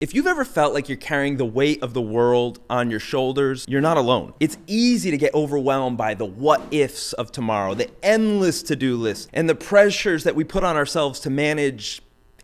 If you've ever felt like you're carrying the weight of the world on your shoulders, you're not alone. It's easy to get overwhelmed by the what ifs of tomorrow, the endless to-do list, and the pressures that we put on ourselves to manage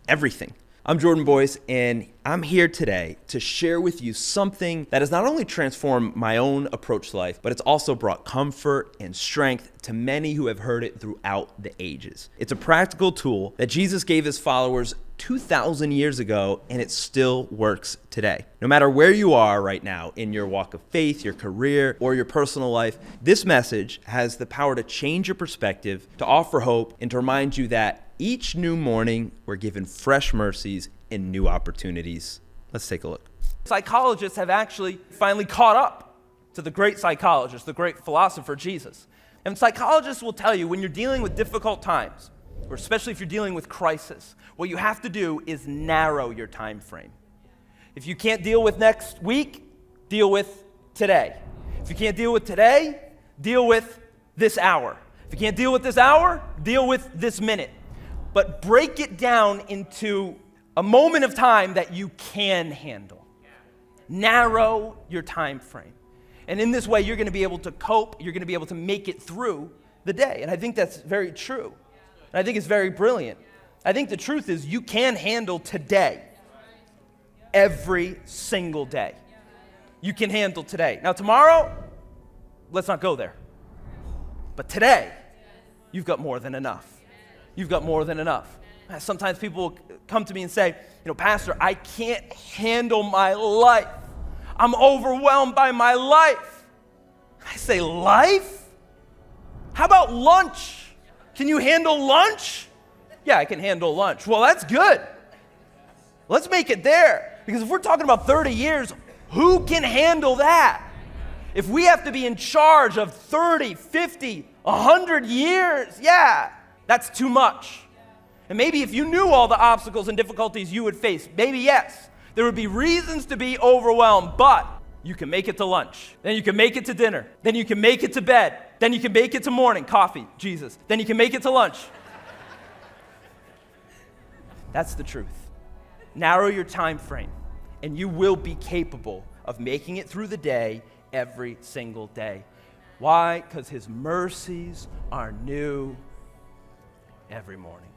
everything. I'm Jordan Boyce, and I'm here today to share with you something that has not only transformed my own approach to life, but it's also brought comfort and strength to many who have heard it throughout the ages. It's a practical tool that Jesus gave his followers 2,000 years ago, and it still works today. No matter where you are right now in your walk of faith, your career, or your personal life, this message has the power to change your perspective, to offer hope, and to remind you that each new morning we're given fresh mercies and new opportunities. Let's take a look. Psychologists have actually finally caught up to the great psychologist, the great philosopher, Jesus. And psychologists will tell you when you're dealing with difficult times, or especially if you're dealing with crisis, what you have to do is narrow your time frame. If you can't deal with next week, deal with today. If you can't deal with today, deal with this hour. If you can't deal with this hour, deal with this minute. But break it down into a moment of time that you can handle. Narrow your time frame. And in this way, you're going to be able to cope, you're going to be able to make it through the day. And I think that's very true. And I think it's very brilliant. I think the truth is you can handle today, every single day. You can handle today. Now tomorrow, let's not go there. But today, you've got more than enough. You've got more than enough. Sometimes people will come to me and say, Pastor, I can't handle my life. I'm overwhelmed by my life. I say, life? How about lunch? Can you handle lunch? Yeah, I can handle lunch. Well, that's good. Let's make it there. Because if we're talking about 30 years, who can handle that? If we have to be in charge of 30, 50, 100 years, yeah, that's too much. And maybe if you knew all the obstacles and difficulties you would face, maybe yes, there would be reasons to be overwhelmed, but you can make it to lunch. Then you can make it to dinner. Then you can make it to bed. Then you can make it to morning, coffee, Jesus. Then you can make it to lunch. That's the truth. Narrow your time frame, and you will be capable of making it through the day every single day. Why? Because his mercies are new every morning.